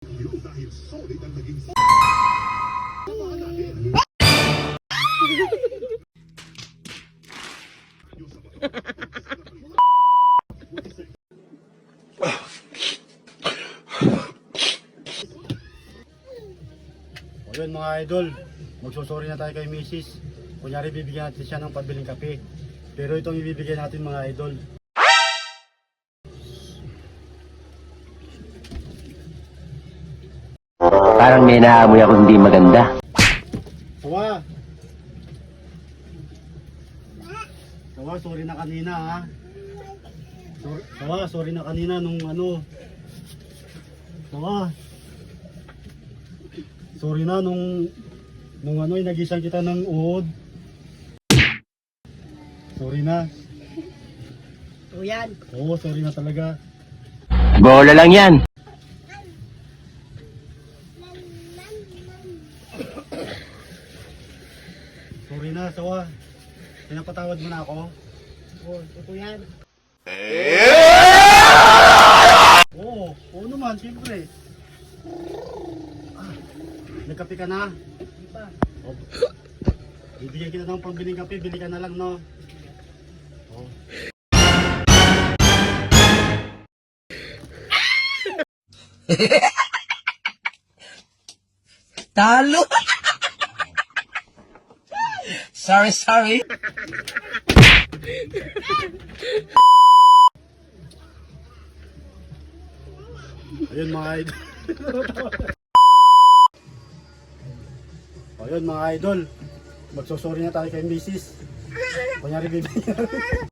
Dahil solid ang naging O yun mga idol, magsusuri na tayo kay Mrs. Kunyari bibigyan natin siya ng pabiling kape. Pero itong ibibigay natin mga idol. Parang may naamoy ako hindi maganda. Sawa! Sawa, sorry na kanina ha. Sawa, sorry na kanina nung ano. Sawa. Sorry na nung ano, inagisan kita ng uod. Sorry na. O yan. Oo, sorry na talaga. Bola lang yan. Sorry na, Sawa. Pinapatawad mo na ako. O yan. Oo naman, siyempre. Nagkape ka na? Di ba? Oh. Bibigyan kita ng pambiling kape, bili ka na lang, no? Oh. Talo! Sorry. Ayun mga idol. Ayun mga idol. Magsusorry na tayo kay Mrs. Kunyari bibigyan.